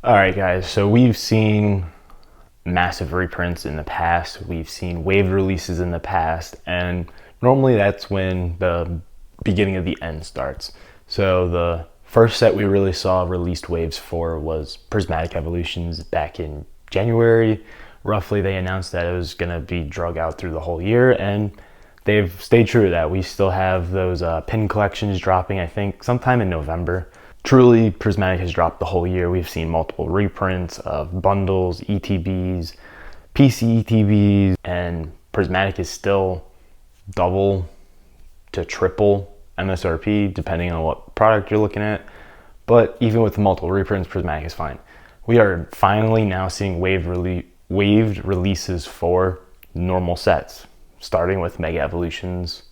All right, guys, so we've seen massive reprints in the past. We've seen wave releases in the past, and normally that's when the beginning of the end starts. So the first set we really saw released waves for was Prismatic Evolutions back in January. Roughly, they announced that it was going to be drug out through the whole year, and they've stayed true to that. We still have those pin collections dropping, I think, sometime in November. Truly, Prismatic has dropped the whole year. We've seen multiple reprints of bundles, ETBs, PC ETBs, and Prismatic is still double to triple MSRP, depending on what product you're looking at. But even with the multiple reprints, Prismatic is fine. We are finally now seeing waived releases for normal sets, starting with Mega Evolutions.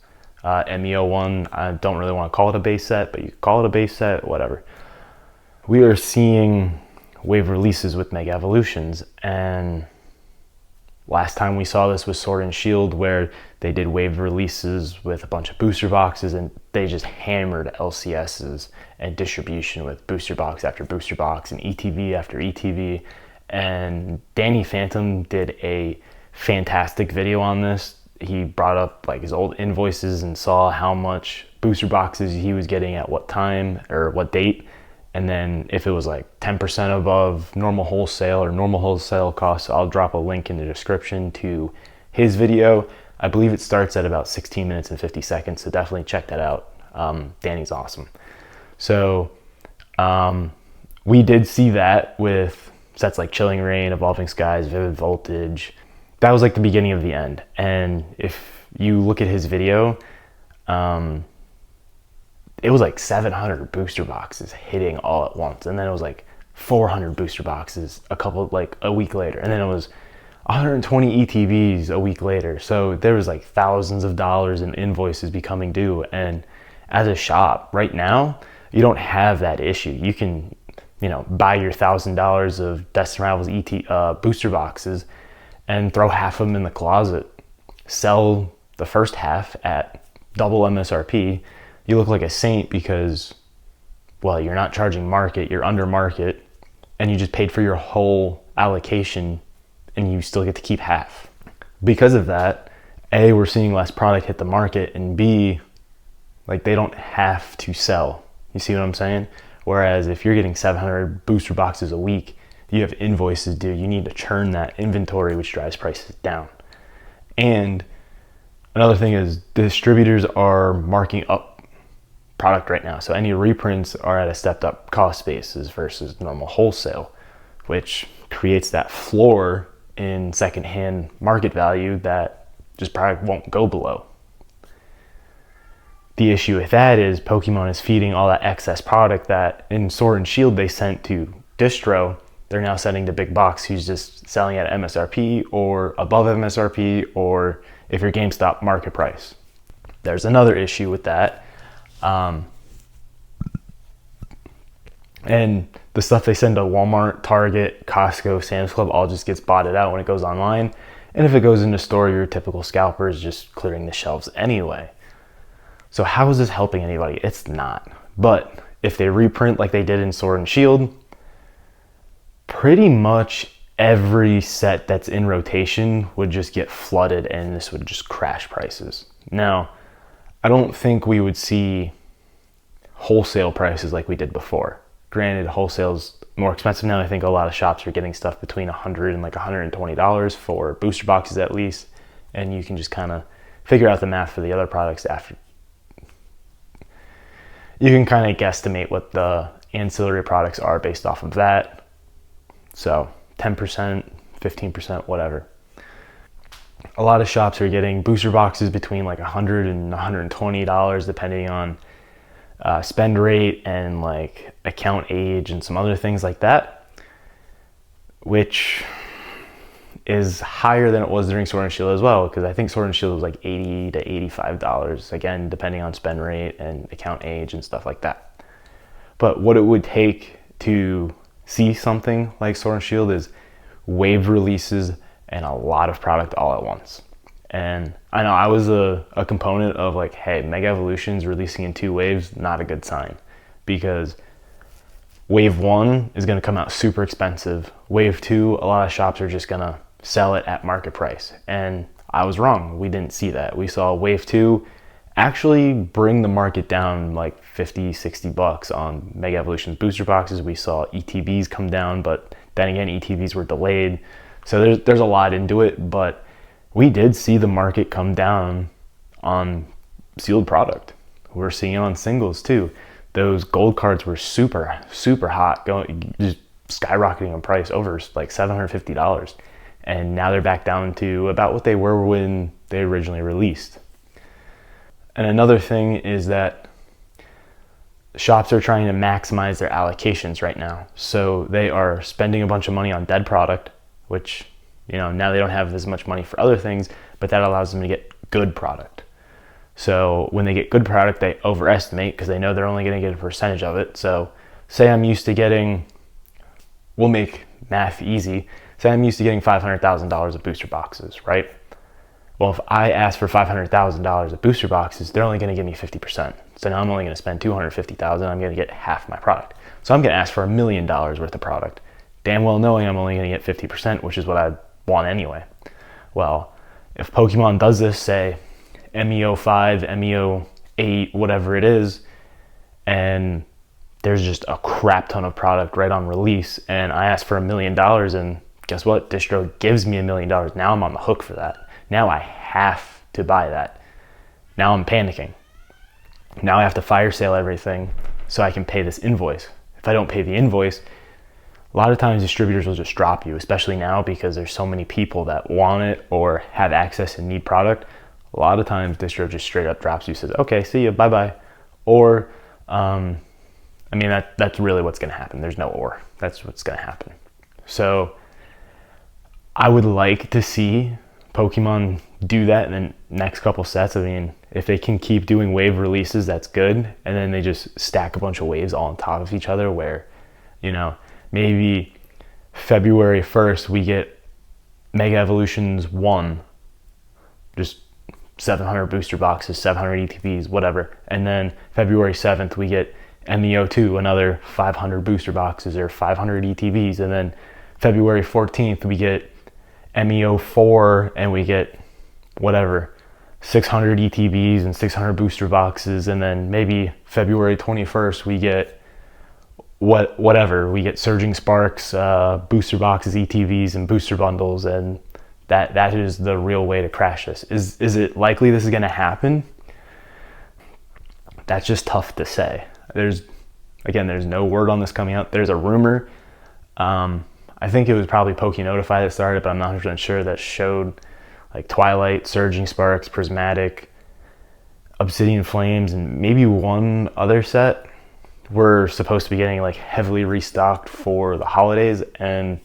MEO1, I don't really want to call it a base set, but you call it a base set, whatever. We are seeing wave releases with Mega Evolutions, and last time we saw this was Sword and Shield, where they did wave releases with a bunch of booster boxes, and they just hammered LCSs and distribution with booster box after booster box and ETV after ETV. And Danny Phantom did a fantastic video on this. He brought up like his old invoices and saw how much booster boxes he was getting at what time or what date. And then if it was like 10% above normal wholesale or normal wholesale costs, I'll drop a link in the description to his video. I believe it starts at about 16 minutes and 50 seconds. So definitely check that out. Danny's awesome. So we did see that with sets like Chilling Reign, Evolving Skies, Vivid Voltage. That was like the beginning of the end. And if you look at his video, it was like 700 booster boxes hitting all at once. And then it was like 400 booster boxes a week later. And then it was 120 ETBs a week later. So there was like thousands of dollars in invoices becoming due. And as a shop right now, you don't have that issue. You can, buy your $1,000 of Destiny Rivals booster boxes and throw half of them in the closet, sell the first half at double MSRP. You look like a saint because, well, you're not charging market, you're under market, and you just paid for your whole allocation and you still get to keep half. Because of that, A, we're seeing less product hit the market, and B, like they don't have to sell. You see what I'm saying? Whereas if you're getting 700 booster boxes a week, you have invoices due, you need to churn that inventory, which drives prices down. And another thing is distributors are marking up product right now. So any reprints are at a stepped up cost basis versus normal wholesale, which creates that floor in secondhand market value that just product won't go below. The issue with that is Pokemon is feeding all that excess product that in Sword and Shield they sent to distro. They're now sending to big box who's just selling at MSRP or above MSRP, or if you're GameStop, market price. There's another issue with that. And the stuff they send to Walmart, Target, Costco, Sam's Club all just gets botted out when it goes online. And if it goes into store, your typical scalper is just clearing the shelves anyway. So how is this helping anybody? It's not. But if they reprint like they did in Sword and Shield, pretty much every set that's in rotation would just get flooded and this would just crash prices. Now, I don't think we would see wholesale prices like we did before. Granted, wholesale's more expensive now. I think a lot of shops are getting stuff between $100 and like $120 for booster boxes at least. And you can just kind of figure out the math for the other products after. You can kind of guesstimate what the ancillary products are based off of that. So 10%, 15%, whatever. A lot of shops are getting booster boxes between like $100 and $120 depending on spend rate and like account age and some other things like that, which is higher than it was during Sword and Shield as well, because I think Sword and Shield was like $80 to $85, again, depending on spend rate and account age and stuff like that. But what it would take to see something like Sword and Shield is wave releases and a lot of product all at once. And I know I was a component of like, hey, Mega Evolutions releasing in 2 waves, not a good sign, because Wave 1 is going to come out super expensive. Wave 2, a lot of shops are just going to sell it at market price. And I was wrong. We didn't see that. We saw Wave 2 actually bring the market down like 50, 60 bucks on Mega Evolutions booster boxes. We saw ETBs come down, but then again, ETBs were delayed. So there's a lot into it, but we did see the market come down on sealed product. We're seeing it on singles too. Those gold cards were super, super hot, going just skyrocketing in price over like $750. And now they're back down to about what they were when they originally released. And another thing is that shops are trying to maximize their allocations right now. So they are spending a bunch of money on dead product, which, you know, now they don't have as much money for other things, but that allows them to get good product. So when they get good product, they overestimate because they know they're only going to get a percentage of it. So say I'm used to getting, we'll make math easy. Say I'm used to getting $500,000 of booster boxes, right? Well, if I ask for $500,000 of booster boxes, they're only going to give me 50%. So now I'm only going to spend $250,000. I'm going to get half my product. So I'm going to ask for $1 million worth of product, damn well knowing I'm only going to get 50%, which is what I want anyway. Well, if Pokemon does this, say MEO5, MEO8, whatever it is, and there's just a crap ton of product right on release, and I ask for $1 million, and guess what? Distro gives me $1 million. Now I'm on the hook for that. Now I have to buy that. Now I'm panicking. Now I have to fire sale everything so I can pay this invoice. If I don't pay the invoice, a lot of times distributors will just drop you, especially now because there's so many people that want it or have access and need product. A lot of times distro just straight up drops you, says, okay, see you, bye-bye. Or, I mean, that's really what's gonna happen. There's no or, that's what's gonna happen. So I would like to see Pokemon do that in the next couple sets. I mean, if they can keep doing wave releases, that's good. And then they just stack a bunch of waves all on top of each other where, you know, maybe February 1st, we get Mega Evolutions 1, just 700 booster boxes, 700 ETBs, whatever. And then February 7th, we get MEO2, another 500 booster boxes or 500 ETBs. And then February 14th, we get MEO4 and we get whatever, 600 ETBs and 600 booster boxes. And then maybe February 21st, we get whatever. We get Surging Sparks, booster boxes, ETBs, and booster bundles. And that is the real way to crash this. Is it likely this is going to happen? That's just tough to say. There's no word on this coming out. There's a rumor. I think it was probably PokeNotify that started, but I'm not 100% sure, that showed like Twilight, Surging Sparks, Prismatic, Obsidian Flames, and maybe one other set were supposed to be getting like heavily restocked for the holidays, and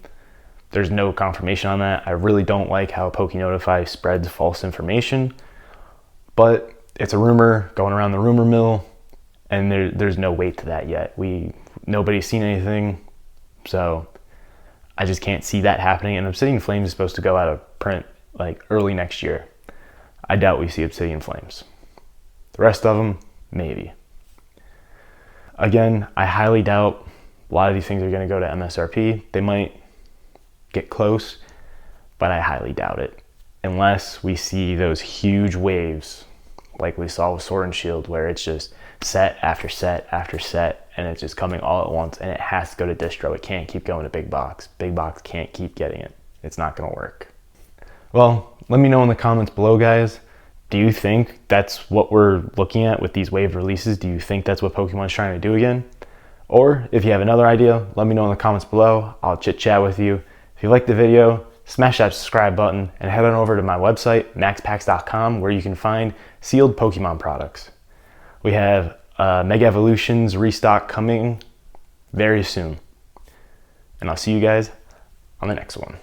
there's no confirmation on that. I really don't like how PokeNotify spreads false information, but it's a rumor going around the rumor mill, and there's no weight to that yet. Nobody's seen anything, so I just can't see that happening. And Obsidian Flames is supposed to go out of print like early next year. I doubt we see Obsidian Flames. The rest of them, maybe. Again, I highly doubt a lot of these things are going to go to MSRP. They might get close, but I highly doubt it. Unless we see those huge waves like we saw with Sword and Shield, where it's just set after set after set, and it's just coming all at once, and it has to go to distro. It can't keep going to big box. Big box can't keep getting it. It's not going to work. Well, let me know in the comments below, guys. Do you think that's what we're looking at with these wave releases? Do you think that's what Pokemon's trying to do again? Or if you have another idea, let me know in the comments below. I'll chit chat with you. If you liked the video, smash that subscribe button and head on over to my website, maxpacks.com, where you can find sealed Pokemon products. We have Mega Evolutions restock coming very soon. And I'll see you guys on the next one.